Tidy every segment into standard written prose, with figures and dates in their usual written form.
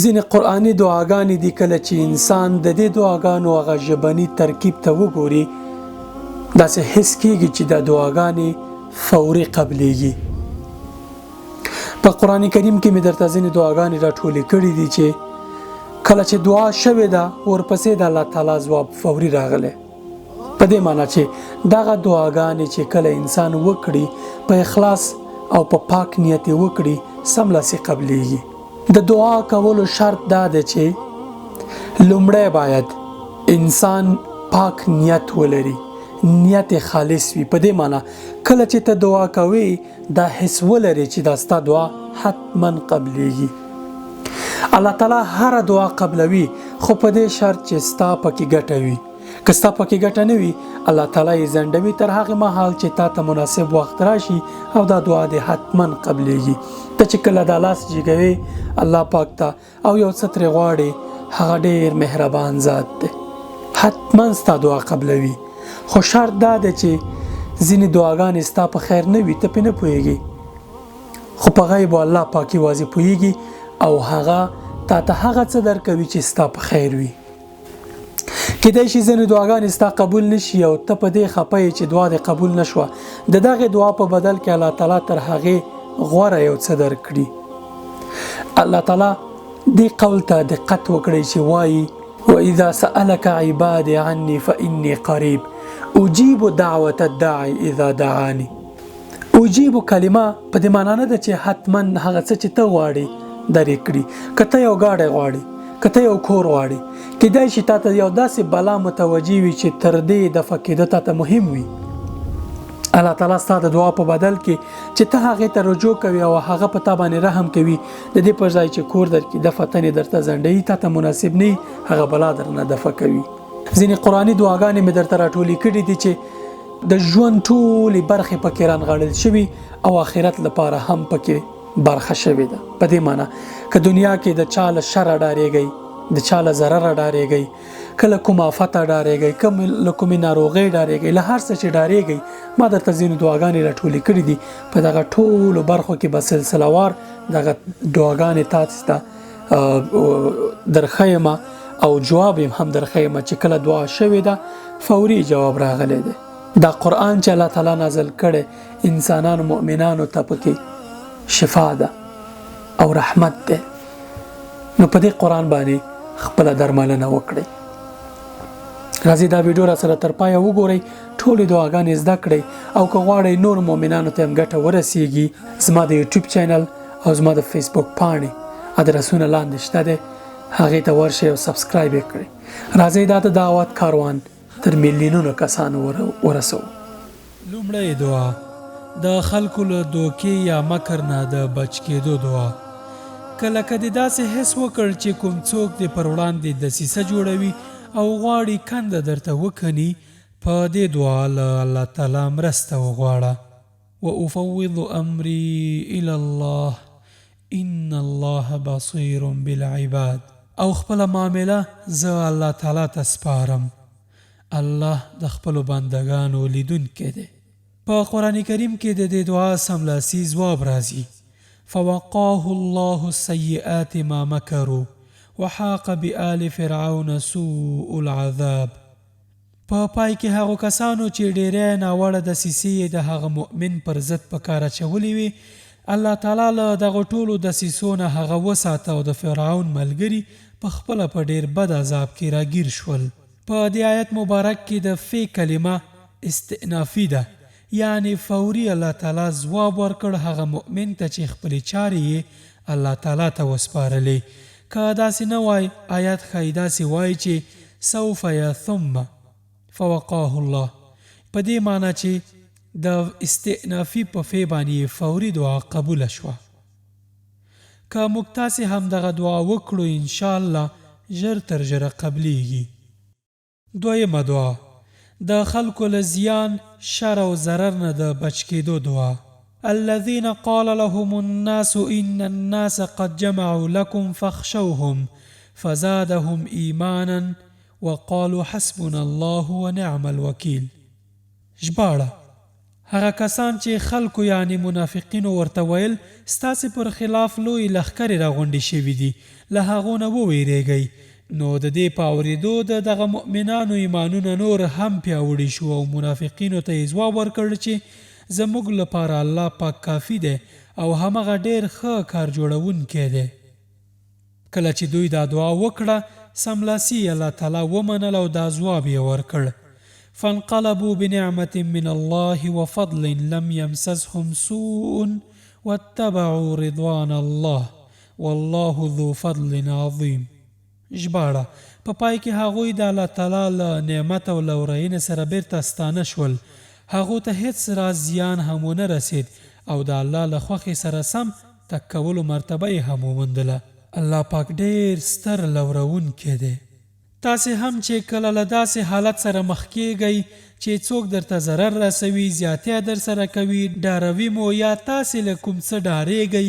ځینې قرآني دعاګانې دي کله چې انسان د دې دعاګانو هغه ژبني ترکیب ته وګوري داسې حس کېږي چې دا دعاګانې فوري قبلېږي. په قرآن کریم کې مې درته ځینې دعاګانې راټولې کړي دي چې کله چې دعا شوې ده ورپسې د الله تعالی ځواب فوري راغلی. په دې معنی چې دغه دعاګانې چې کله انسان وکړي په اخلاص او په پاک نیت وکړي سملاسي قبلېږي. د دعا کولو شرط دا دی چې لومړی باید انسان پاک نیت ولري، نیت خالص وي. په دې معنی کله چې ته دعا کوي دا حس ولري چې دا ستا دعا حتما قبلېږي. الله تعالی هر دعا قبلوي خو په دې شرط چې ستا پکې ګټه وي. که ستا پکې ګټه نه وي الله تعالی یې ځنډوي تر هغه مهال چې تا ته مناسب وخت راشي او دا دعا دې حتما قبلېږي. ته چې کله دا لاس جګوي الله پاک ته او یو څه ترې غواړې هغه ډېر مهربان ذات دی، حتما ستا دعا قبلوي. خو شرط دا دی چې ځینې دعاګانې ستا په خیر نه وي، ته پې نه پوهېږي، خو په غیب الله پاکي واضح پوهېږي او هغه تا ته هغه څه درکوي چې ستا په خیر وي. کېدای شي ځینې دعاګانې ستا قبول نشي او ته په دې خفه یې چې دعا دې قبول نشوه، د دغې دعا په بدل کې الله تعالی تر هغې غوره یو څه درکړي. الله تعالی دې قول ته دقت وکړئ چې وایي وَإِذَا سَأَلَكَ عِبَادِي عَنِّي فَإِنِّي قَرِيبٌ أُجِيبُ دَعْوَةَ الدَّاعِ إِذَا دَعَانِ. اجیب کلمه په دې معنی نه ده چې حتما هغه څه چې ته غواړې درې کړي. که ته یو ګاډی غواړې، که ته یو کور غواړې، کېدای شي تا ته یو داسې بلا متوجه وي چې تر دې دفعه کېده تا ته مهم وي. الله تعالی ستا د دعا په بدل کې چې ته هغې ته رجوع کوي او هغه په تا باندې رحم کوي، د دې پر ځای چې کور درکړي دفعه تنې درته ځنډوي، تا ته مناسب نه وي، هغه بلا درنه دفعه کوي. ځینې قرآني دعاګانې مې درته راټولې کړي دي چې د ژوند ټولې برخې پکې رانغاړل شوي او آخرت لپاره هم پکې برخه شوې ده. په دې معنی که دنیا کې د چا له شره ډارېږئ، د چا له ضرره ډارېږئ، کله کوم آفته ډارېږئ، له کومې ناروغۍ ډارېږئ، له هر څه چې ډارېږئ، ما درته ځینې دعاګانې راټولې کړي دي. په دغه ټولو برخو کې به سلسله وار دغه دعاګانې تاسو ته درښیم او جواب هم درښیم چې کله دعا شوې ده فوري جواب راغلی دی. دا قرآن چې الله تعالی نازل کړي انسانانو مؤمنانو ته پکې شفا ده او رحمت ده. نو په دې قرآن باندې خپله درملنه وکړئ. راځئ دا ویډیو را سره تر پایه وګورئ، ټولې دعاګانې زده کړئ او که غواړئ نور مؤمنانو ته هم ګټه ورسیږي زما د یوټیوب چینل او زما د فیسبوک پاڼې ادرسونه لاندې شته دی، هغې ته ورشئ او سبسکرایب یې کړئ. راځئ دا د دعوت کاروان تر میلیونونو کسانو ورسو. لومړی دعا د خلکو له دوکې یا مکر نه د بچ کېدو دعا. کله که دې داسې حس وکړ چې کوم څوک دې پر وړاندې دسیسه جوړوي او غواړي کنده درته وکني، په دې دعا له الله تعالی مرسته وغواړه. وأفوض أمري إلى الله إن الله بصير بالعباد. او خپله معامله زه الله تعالی ته سپارم، الله د خپلو بندګانو لیدونکی دی. په قرآن کریم کې د دې دعا سملاسي ځواب راځي فوقاه الله السيئات ما مكروا وحاق بآل فرعون سوء العذاب. په پای کې هغو کسانو چې ډېری ناوړه دسیسې د هغه مؤمن پر ضد په کار اچولې وي، الله تعالی له دغو ټولو دسیسو نه هغه وساته او د فرعون ملګري په خپله په ډېر بد عذاب کې راګیر شول. په دې آیت مبارک کې د فی کلمه استئنافي ده، یعنی فوري الله تعالی ځواب ورکړ هغه مؤمن ته چې خپلې چارې یې الله تعالی ته وسپارلې. که داسې نه وای آیت ښایي داسې وای چې سوف یا ثم فوقاه الله، په دې معنی چې د استئنافي په فی باندې فوري دعا قبوله شوه. که موږ تاسې هم دغه دعا وکړو انشاءالله ژر تر ژره قبلیږي. دویمه دعا د خلکو له زیان، شر او ضرر نه د بچ کېدو دعا. الذين قال لهم الناس إن الناس قد جمعوا لكم فاخشوهم فزادهم إيمانا وقالوا حسبنا الله ونعم الوكيل. ژباړه: هغه کسان چې خلکو یعنی منافقینو ورته ویل ستاسې پر خلاف لوی لښکرې راغونډې شوي دي له هغو نه وویریږئ نو د دې په اورېدو د دغه مؤمنانو ایمانونه نور هم پیاوړي شو او منافقینو ته یې ځواب ورکړ چې زموږ لپاره الله پاک کافي دی او همغه ډېر ښه کار جوړونکی دی. کله چې دوی دا دعا وکړه سملاسي الله تعالی ومنل او دا ځواب یې ورکړ فانقلبوا بنعمة من الله وفضل لم يمسسهم سوء واتبعوا رضوان الله والله ذو فضل عظیم. ژباړه په پای کې هغوی د الله تعالی له نعمت او لورینې سره بیرته ستانه شول هغو ته هیڅ راز زیان هم ونه رسید او د الله له خوښې سره سم تک کولو مرتبه یې هم وموندله. الله پاک ډېر ستر لورونکی دی. تاسې هم چې کله له داسې حالت سره مخ کیږئ چې څوک درته ضرر رسوي زیاتیا در سره کوي ډاروي مو یا تاسې له کوم څه ډارېږئ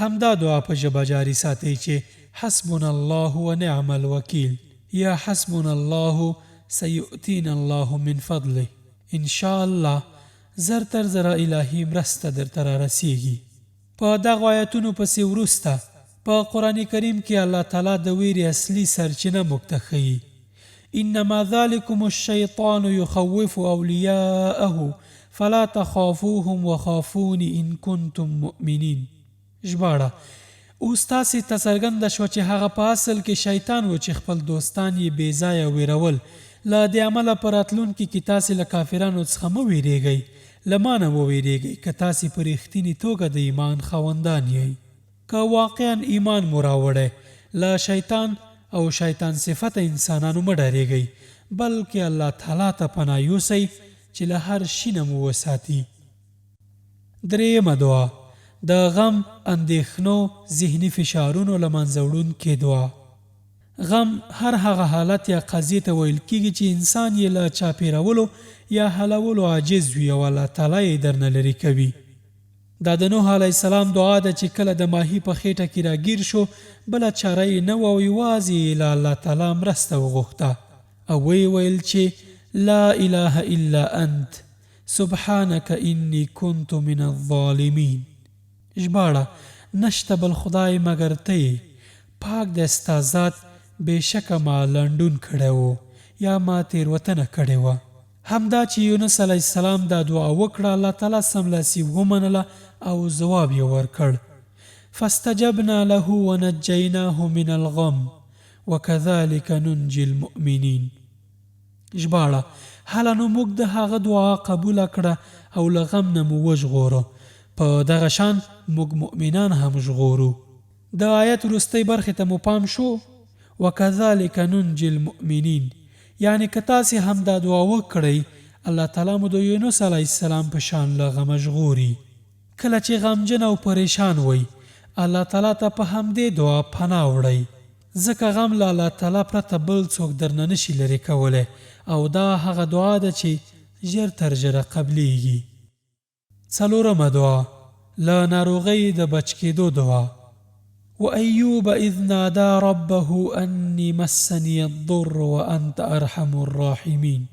همدا دعا په ژبه جاري ساتئ چې حسبنا الله ونعم الوکیل یا حسبنا الله سیؤتینا الله من فضله. ان شاء الله زر تر زره الهي مرسته درته رارسیږي. په دغو آیتونو پسې وروسته په قرآن کریم کې الله تعالی د ویرې اصلي سرچینه موږ ته ښیي انما ذلکم الشیطان یخوف اولیاءه فلا تخافوهم وخافون ان کنتم مؤمنین. ژباړه اوس تاسې ته څرګنده شوه چې هغه په اصل کې شیطان و چې خپل دوستان یې بې ځایه ویرول له دې عمله په راتلونکي کې تاسې له کافرانو څخه مه ویرېږئ له ما نه وویرېږئ که تاسې په رښتینې توګه د ایمان خاوندان یئ. که واقعا ایمان مو راوړی له شیطان او شیطان صفته انسانانو مه ډارېږئ بلکې الله تعالی ته پناه یوسئ چې له هر شي نه مو وساتي. درېیمه دعا د غم اندېښنو ذهني فشارونو له منځه وړونکې دعا. غم هر هغه حالت یا قضیې ته ویل کېږي چې انسان یې له چاپېرولو یا حلولو عاجز وي او الله تعالی یې درنه لرې کوي. دا د نوح علیه السلام دعا ده چې کله د ماهي په خېټه کې راګیر شو بله چاره یې نه وه او یوازې له الله تعالی مرسته وغوښته او ویې ویل چې لا اله الا انت سبحانک انی کنت من الظالمین. ژباړه نشته بل خدای مګر ته پاک د ستا ذات بېشکه ما لنډون کړی و یا ما تېروتنه کړې وه. همدا چې یونس علیه السلام دا دعا وکړه الله تعالی سملاسي ومنله او ځواب یې ورکړ فاستجبنا له ونجیناه من الغم وكذلك ننجي المؤمنین. ژباړه هله نو موږ د هغه دعا قبوله کړه او له غم نه مو وژغوره په دغه شان موږ مؤمنان هم ژغورو. د آیت وروستۍ برخې ته مو پام شو وكذلك ننجي المؤمنین یعنی که تاسې هم دا دعا وکړئ الله تعالی مو د یونس علیه السلام په شان له غمه ژغوري. کله چې غمجن او پریشان وئ الله تعالی ته په همدې دعا پناه وړئ ځکه غم له الله تعالی پرته بل څوک درنه نشي لرې کولی او دا هغه دعا ده چې ژر تر ژره قبلیږي. څلورمه دعا له ناروغۍ د بچ کېدو دعا. وأيوب إذ نادى ربه أني مسني الضر وأنت أرحم الراحمین.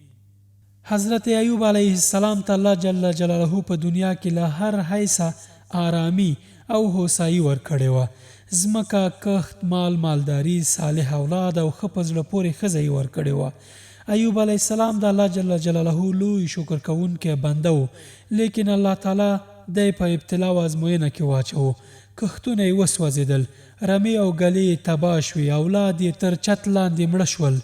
حضرت ایوب علیه السلام ته الله جل جلاله په دنیا کې له هر حیثه آرامي او هوسایي ورکړې وه. ځمکه، کښت، مالداري، صالح اولاد او ښه په زړه پورې ښځه یې ورکړې وه. ایوب علیه السلام د الله جل جلاله لوی شکر کوونکی بنده و لیکن الله تعالی دی په ابتلا او ازموینه کې واچوه. کښتونه یې وسوځېدل، رمې او ګلې یې تباه شوې، اولاد یې تر چت لاندې مړه شول،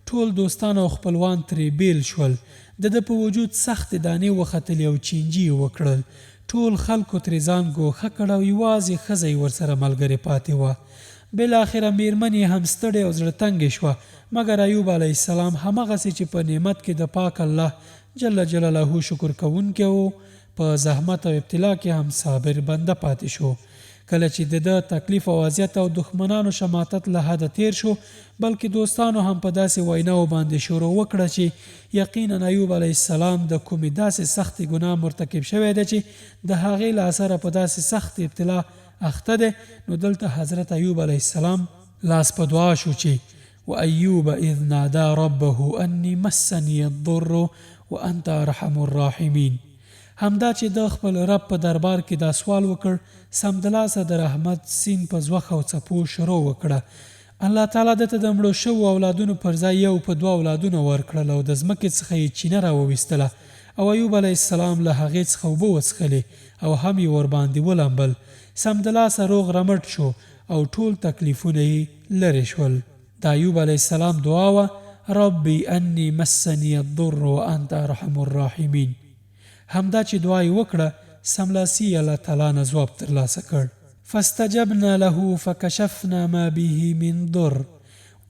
ټول دوستان او خپلوان ترې بیل شول. د ده په وجود سختې دانې وختلې او چینجي یې وکړل. ټول خلکو ترې ځان ګوښه کړ او یوازې ښځه یې ورسره ملګرې پاتې وه. بالاخره میرمن یې هم ستړې او زړه تنګې شوه مګر ایوب علیه السلام همغسې چې په نعمت کې د پاک الله جل جلاله شکر کوونکی و په زحمت او ابتلا کې هم صابر بنده پاتې شو. کله چې د ده تکلیف او اذیت او دښمنانو شماتت له حده تیر شو بلکې دوستانو هم په داسې ویناو باندې شروع وکړه چې یقینا ایوب علیه السلام د کومې داسې سختې ګناه مرتکب شوی دی چې د هغې له اثره په داسې سخت ابتلا اخته دی. نو دلته حضرت ایوب علیه السلام لاس په دعا شو چې وایوب اذ نادى ربه انی مسنی الضر وانت ارحم الراحمین. همدا چې د خپل رب په دربار کې دا سوال وکړ، سمدلاسه د رحمت سین په زوخ او څپو شروع وکړه. الله تعالی دته د مړو شوو اولادونو پر ځای یو په دوه اولادونه ورکړل او د ځمکې څخه یې چینه راوویستله او ایوب علیه السلام له هغې څخه اوبه وڅښلې او هم یې ورباندې ولامبل. سمدلاسه روغ رمټ شو او ټول تکلیفونه یې لرې شول. د ایوب علیه السلام دعا وه: ربي انی مسنی الضر وانت ارحم الراحمین. همدا چې دعا یې وکړه، سملاسي الله تعالی نه ځواب ترلاسه کړ. فاستجبنا له فكشفنا ما به من ضر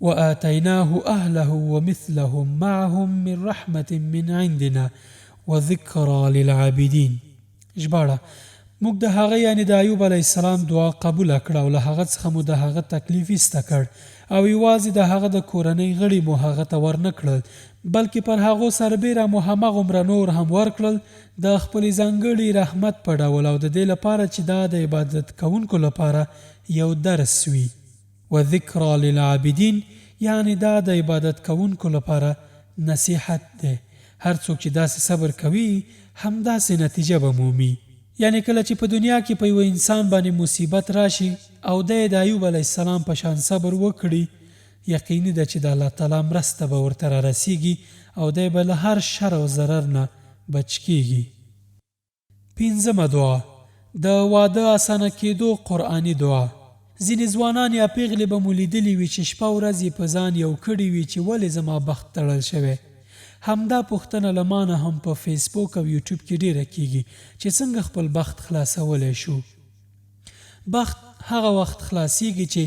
وآتيناه أهله ومثلهم معهم من رحمة من عندنا وذكرى للعابدين. ژباړه: موږ د هغه یعنی د ایوب علیه السلام دعا قبول کړه او له هغه څخه مو د هغه تکلیف ایسته کړ او یوازې د هغه د کورنۍ غړي مو هغه ته ورنه کړل، بلکې پر هغو سربیره مو هماغومره نور هم ورکړل د خپلې ځانګړي رحمت په ډول او د دې لپاره چې دا د عبادت کوونکو لپاره یو درس وي. وذکرى للعابدین یعنی دا د عبادت کوونکو لپاره نصیحت دی. هر څوک چې داسې صبر کوي همداسې نتیجه به مومي. یعنی کله چې په دنیا کې په یو انسان باندې مصیبت راشي او د ایوب علیه السلام په شان صبر وکړي، یقیني ده چې د الله تعالی مرسته به ورته رارسیږي او دی به له هر شر او ضرر نه بچ کیږي. 5مه دعا: د واده اسانه کېدو قرآني دعا. ځینې ځوانان یا پیغلې به مو لیدلي وي چې شپه ورځ یې په ځان یو کړي وي چې ولې زما بخت تړل شوی. همدا پوښتنه له ما نه هم په فیسبوک او یوټیوب کې ډیره کیږي چې څنګه خپل بخت خلاصولی شو. بخت هغه وخت خلاصیږي چې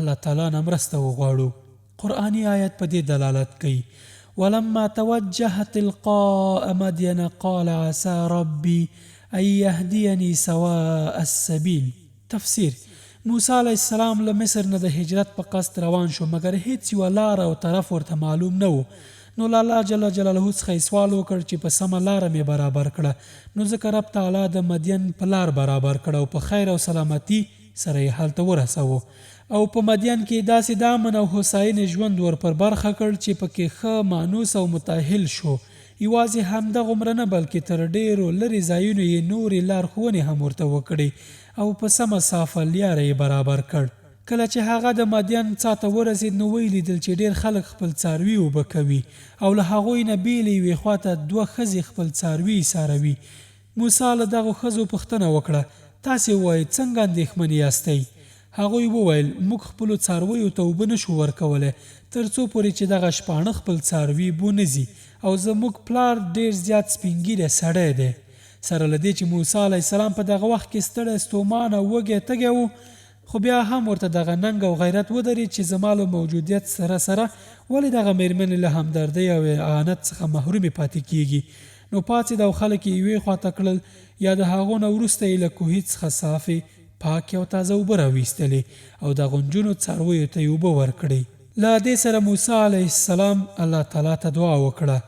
الله تعالی نه مرسته وغواړو. قرآني آیت په دې دلالت کوي: ولما توجه تلقاء مدین قال عسى ربي ان يهديني سواء السبيل. تفسیر: موسی علیه السلام له مصر نه د هجرت په قصد روان شو، مګر هیڅ یوه لاره او طرف ورته معلوم نه و. نو الله جل جلاله څخه یې سوال وکړ چې په سمه لاره مې برابر کړه. نو ځکه رب تعالی د مدین په لار برابر کړه او په خیر او سلامتی سره یې هلته ورسوه او په مدین کې داسې د امن او هوساینې ژوند ور پر برخه کړ چې پکې ښه مانوس او متأهل شو. یوازې همدغومره نه بلکې تر ډیرو لرې ځایونو یې نورې لارښوونې هم ورته وکړې او په سمه صافه لیاره یې برابر کړ. کله چې هغه د مدین څا ته ورسېد نو ویې لیدل چې ډېر خلک خپل څاروي اوبه کوي او له هغوی نه بیلې یوې خواته 2 ښځې خپل څاروي څاروي. موسی له دغو ښځو پوښتنه وکړه: تاسې ووایئ څنګه اندېښمن یاستئ؟ هغوی وویل: موږ خپلو څارویو ته اوبه نشو ورکولی تر څو پورې چې دغه شپاڼه خپل څاروي بونځي او زموږ پلار ډېر زیات سپینګیری سړی دی. سره له دې چې موسی علیه السلام په دغه وخت کې ستړی ستومان او وږی تږی و، خو بیا هم ورته دغه ننګ او غیرت ودرېد چې زما له موجودیت سره ولې دغه میرمنې له همدردۍ او اعانت څخه محرومې پاتې کیږي. نو پاڅېد او خلک یې یوې خواته کړل، یا د هغو نه وروسته یې له کوهي څخه صافې پاکې او تازه اوبه راویستلې او د غنجونو څارویو ته یې اوبه ورکړې. له دې سره موسی علیه السلام الله تعالی ته دعا وکړه: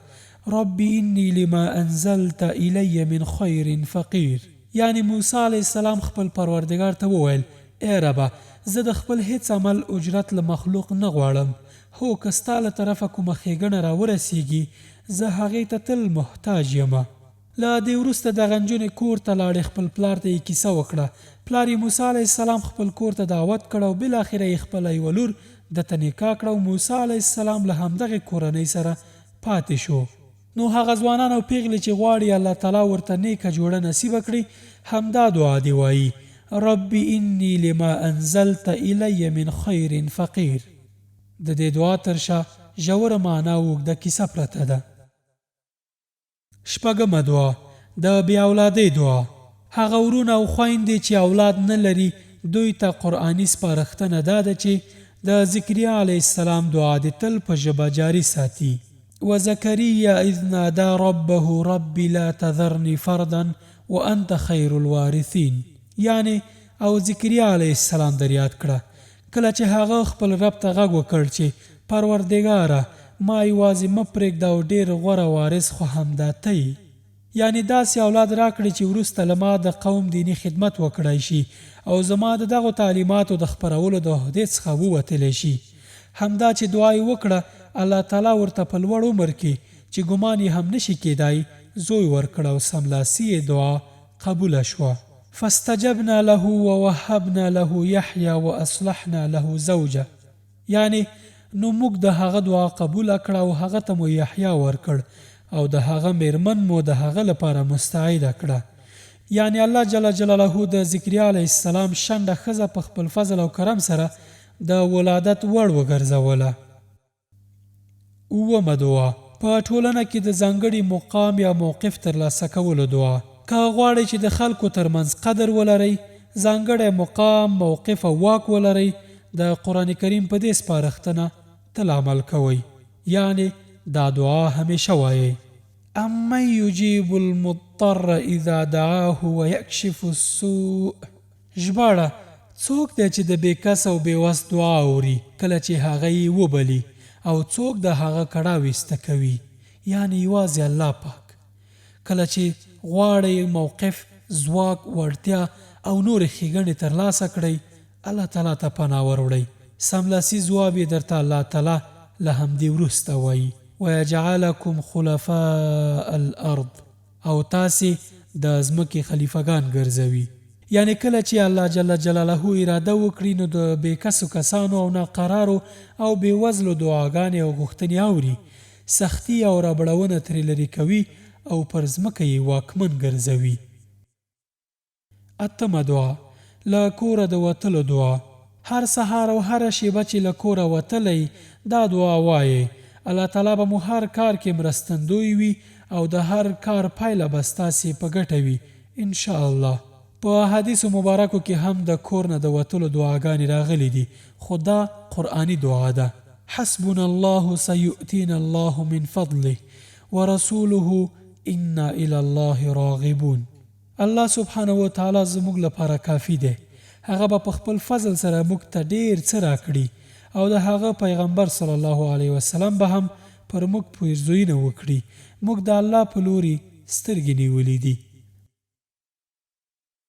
رب انی لما انزلت الی من خیر فقیر. یعنی موسی علیه السلام خپل پروردگار ته وویل: ای ربه، زه د خپل هیڅ عمل اجرت له مخلوق نه غواړم. هو که ستا له طرفه کومه ښېګڼه راورسیږي زه هغې ته تل محتاج یم. له دې وروسته دغه نجونې کور ته لاړې، خپل پلار ته یې کیسه وکړه. پلار یې موسی علیه السلام خپل کور ته دعوت کړ او بالاخره یې خپله یوه لور دته نکاح کړه او موسی علیه السلام له همدغې کورنۍ سره پاتې شو. نو هغه ځوانان او پیغلې چې غواړي الله تعالی ورته نیکه جوړه نصیبه کړي، همدا دعا دی وایي: رب انی لما انزلت الی من خیر فقیر. د دې دعا تر شا ژوره معنا او اوږده کیسه پرته ده. 6مه دعا: د بې اولادۍ دعا. هغه ورونه او خویندې چې اولاد نه لري، دوی ته قرآني سپارښتنه دا ده چې د ذکریا علیه السلام دعا دې تل په ژبه جاري ساتي. وزکریا اذ نادى ربه رب لا تذرني فردا وانت خیر الوارثین. یعنی او ذکریا علیه السلام در یاد کړه کله چې هغه خپل رب ته غږ وکړ چې پروردګاره ما یوازې مه پرېږده او ډېر غوره وارث خو همدا ته یې. یعنی داسې اولاد راکړي چې وروسته له ما د قوم دینی خدمت وکړی شي او زما د دغو تعلیماتو د خپرولو د عهدې څخه ووتلی شي. همدا چې دعا یې وکړه، الله تعالی ورته په لوړ عمر کې چې ګمان یې هم نشي کېدای زوی ورکړ او سملاسي یې دعا قبوله شوه. فاستجبنا له ووهبنا له يحيى واصلحنا له زوجه، یعنی نو موږ د هغه دعا قبوله کړه او هغه ته مو یحیی ورکړ او د هغه میرمن مو د هغه لپاره مستعیده کړه. یعنی الله جل جلاله د ذکریا علیه السلام شنډه ښځه په خپل فضل او کرم سره د ولادت وړ وګرځوله. اوومه دعا په ټولنه کې د ځانګړي مقام یا موقف ترلاسه کولو دعا. که غواړئ چې د خلکو ترمنځ قدر ولرئ، ځانګړی مقام، موقف او واک ولرئ، د قرآن کریم په دې سپارښتنه تل عمل کوئ. یعنی دا دعا همیشه وایئ: امن یجیب المضطر اذا دعاه ویکشف السوء. ژباړه: څوک دی چې د بې کس او بې وس دعا اوري کله چې هغه یې وبلي، او څوک د هغه کړه ویسته کوي. یعنی یوازې الله پاک. کله چې غواړئ موقف، ځواک، وړتیا او نور ښېګڼې ترلاسه کړئ، الله تعالی ته پناه وروړئ. سملاسي ځواب یې درته الله تعالی له همدې وروسته وایي: ویجعلکم خلفاء الارض، او تاسې د ځمکې خلیفګان ګرځوي. یعنی کله چې الله جل جلاله اراده وکړي نو د بېکسو کسانو او ناقرارو او بېوزلو دعاګانې او غوښتنې اوري، سختي او ربړونه ترې لرې کوي او پر ځمکه یې واکمن ګرځوي. اتمه دعا له کوره د وتلو دعا. هر سهار او هر شیبه چې له کوره وتلی دا دعا وایي، الله تعالی به مو هر کار کې مرستندوی وي او د هر کار پایله به ستاسې په ګټه وي ان شاء الله. په حدیث مبارکو کې هم د کور نه د وتلو دعاګانې راغلي دي، خو دا قرآني دعا ده: حسبنا الله سيؤتينا الله من فضله ورسوله انا الى الله راغبون. الله سبحانه و تعالی زموږ لپاره کافی دی. هغه به په خپل فضل سره موږ ته ډیر څه راکړي او د هغه پیغمبر صلی الله علیه وسلم به هم پر موږ پیرزوینه وکړي. موږ د الله په لوري سترګې نیولې دي.